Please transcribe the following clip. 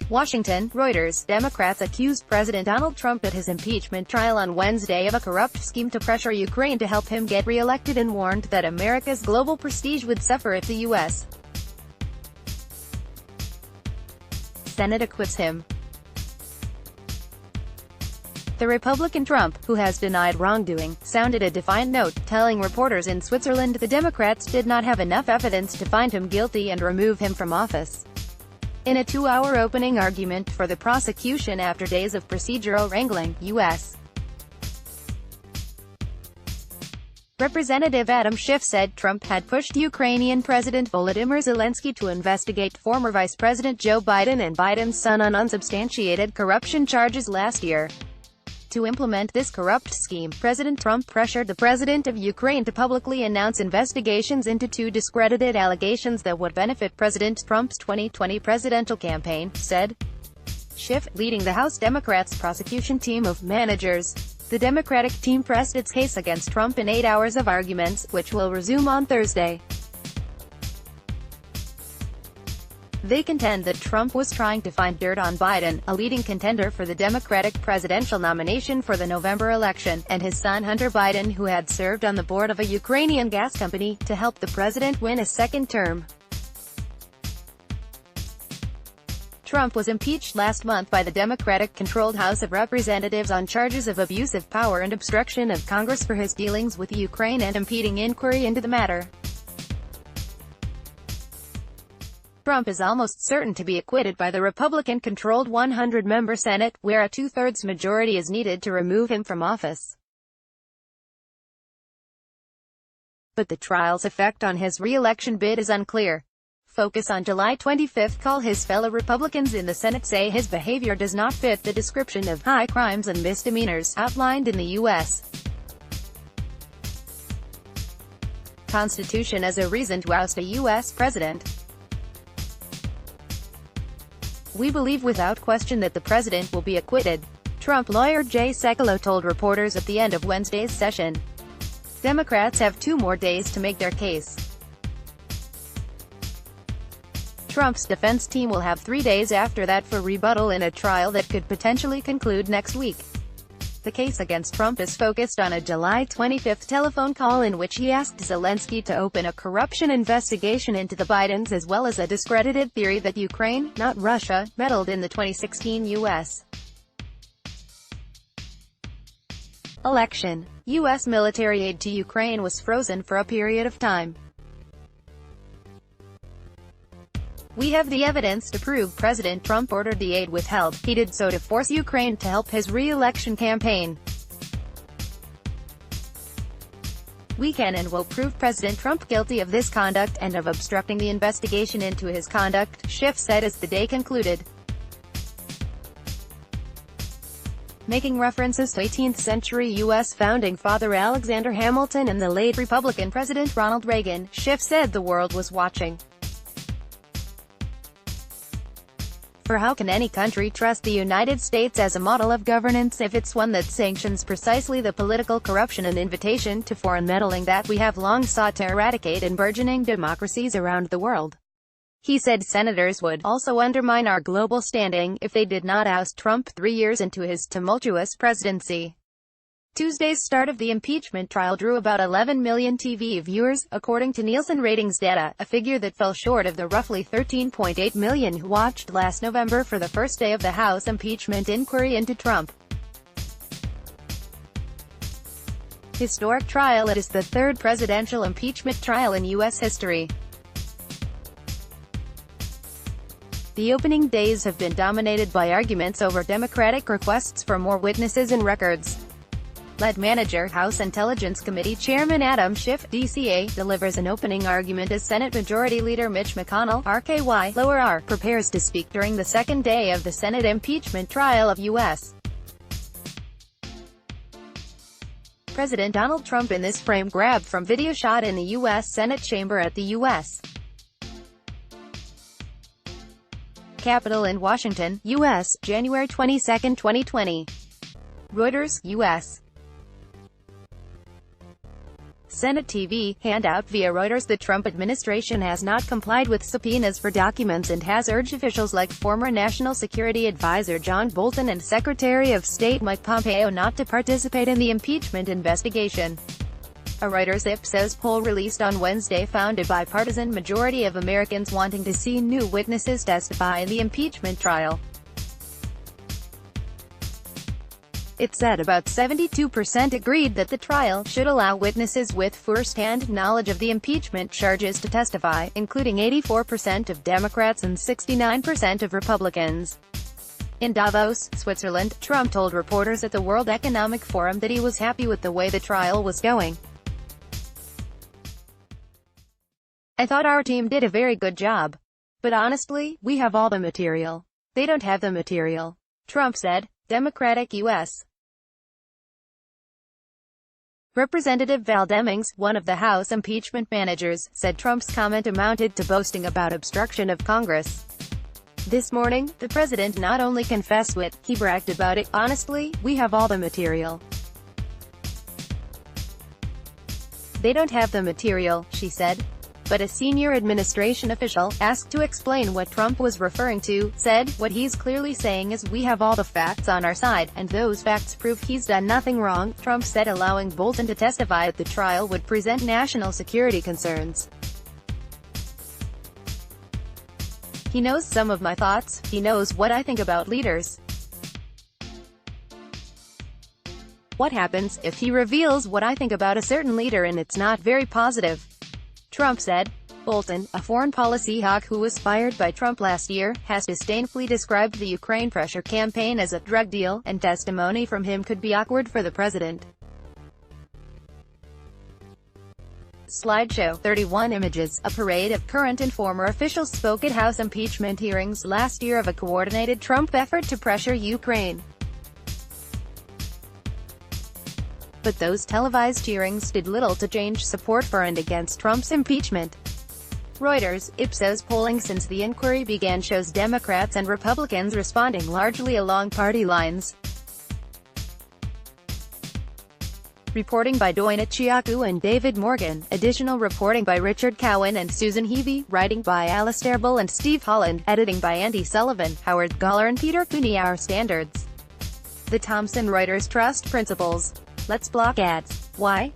Washington, Reuters. Democrats accused President Donald Trump at his impeachment trial on Wednesday of a corrupt scheme to pressure Ukraine to help him get re-elected and warned that America's global prestige would suffer if the U.S. Senate acquits him. The Republican Trump, who has denied wrongdoing, sounded a defiant note, telling reporters in Switzerland the Democrats did not have enough evidence to find him guilty and remove him from office. In a two-hour opening argument for the prosecution after days of procedural wrangling, U.S. Representative Adam Schiff said Trump had pushed Ukrainian President Volodymyr Zelensky to investigate former Vice President Joe Biden and Biden's son on unsubstantiated corruption charges last year. To implement this corrupt scheme, President Trump pressured the president of Ukraine to publicly announce investigations into two discredited allegations that would benefit President Trump's 2020 presidential campaign, said Schiff, leading the House Democrats' prosecution team of managers. The Democratic team pressed its case against Trump in 8 hours of arguments, which will resume on Thursday. They contend that Trump was trying to find dirt on Biden, a leading contender for the Democratic presidential nomination for the November election, and his son Hunter Biden, who had served on the board of a Ukrainian gas company, to help the president win a second term. Trump was impeached last month by the Democratic-controlled House of Representatives on charges of abuse of power and obstruction of Congress for his dealings with Ukraine and impeding inquiry into the matter. Trump is almost certain to be acquitted by the Republican-controlled 100-member Senate, where a two-thirds majority is needed to remove him from office. But the trial's effect on his re-election bid is unclear. Focus on July 25 call. His fellow Republicans in the Senate say his behavior does not fit the description of high crimes and misdemeanors outlined in the U.S. Constitution as a reason to oust a U.S. president. We believe without question that the president will be acquitted, Trump lawyer Jay Sekulow told reporters at the end of Wednesday's session. Democrats have 2 more days to make their case. Trump's defense team will have 3 days after that for rebuttal in a trial that could potentially conclude next week. The case against Trump is focused on a July 25 telephone call in which he asked Zelensky to open a corruption investigation into the Bidens, as well as a discredited theory that Ukraine, not Russia, meddled in the 2016 U.S. election. U.S. military aid to Ukraine was frozen for a period of time. We have the evidence to prove President Trump ordered the aid withheld. He did so to force Ukraine to help his re-election campaign. We can and will prove President Trump guilty of this conduct, and of obstructing the investigation into his conduct, Schiff said as the day concluded. Making references to 18th-century U.S. founding father Alexander Hamilton and the late Republican President Ronald Reagan, Schiff said the world was watching. For how can any country trust the United States as a model of governance if it's one that sanctions precisely the political corruption and invitation to foreign meddling that we have long sought to eradicate in burgeoning democracies around the world? He said senators would also undermine our global standing if they did not oust Trump 3 years into his tumultuous presidency. Tuesday's start of the impeachment trial drew about 11 million TV viewers, according to Nielsen ratings data, a figure that fell short of the roughly 13.8 million who watched last November for the first day of the House impeachment inquiry into Trump. Historic trial. It is the third presidential impeachment trial in U.S. history. The opening days have been dominated by arguments over Democratic requests for more witnesses and records. Lead manager House Intelligence Committee Chairman Adam Schiff, DCA, delivers an opening argument as Senate Majority Leader Mitch McConnell, RKY, lower R, prepares to speak during the second day of the Senate impeachment trial of U.S. President Donald Trump in this frame grab from video shot in the U.S. Senate chamber at the U.S. Capitol in Washington, U.S., January 22, 2020. Reuters, U.S. Senate TV, handout via Reuters. The Trump administration has not complied with subpoenas for documents and has urged officials like former National Security Advisor John Bolton and Secretary of State Mike Pompeo not to participate in the impeachment investigation. A Reuters Ipsos poll released on Wednesday found a bipartisan majority of Americans wanting to see new witnesses testify in the impeachment trial. It said about 72% agreed that the trial should allow witnesses with first-hand knowledge of the impeachment charges to testify, including 84% of Democrats and 69% of Republicans. In Davos, Switzerland, Trump told reporters at the World Economic Forum that he was happy with the way the trial was going. "I thought our team did a very good job. But honestly, we have all the material. They don't have the material," Trump said. Democratic U.S. Representative Val Demings, one of the House impeachment managers, said Trump's comment amounted to boasting about obstruction of Congress. "This morning, the president not only confessed it, he bragged about it. Honestly, we have all the material. They don't have the material," she said. But a senior administration official, asked to explain what Trump was referring to, said, "What he's clearly saying is we have all the facts on our side, and those facts prove he's done nothing wrong." Trump said allowing Bolton to testify at the trial would present national security concerns. "He knows some of my thoughts. He knows what I think about leaders. What happens if he reveals what I think about a certain leader and it's not very positive?" Trump said. Bolton, a foreign policy hawk who was fired by Trump last year, has disdainfully described the Ukraine pressure campaign as a drug deal, and testimony from him could be awkward for the president. Slideshow, 31 images. A parade of current and former officials spoke at House impeachment hearings last year of a coordinated Trump effort to pressure Ukraine. But those televised hearings did little to change support for and against Trump's impeachment. Reuters, Ipsos polling since the inquiry began shows Democrats and Republicans responding largely along party lines. Reporting by Doina Chiaku and David Morgan. Additional reporting by Richard Cowan and Susan Heavey. Writing by Alastair Bull and Steve Holland. Editing by Andy Sullivan, Howard Goller and Peter Cooney. Our standards. The Thomson Reuters Trust Principles. Let's block ads. Why?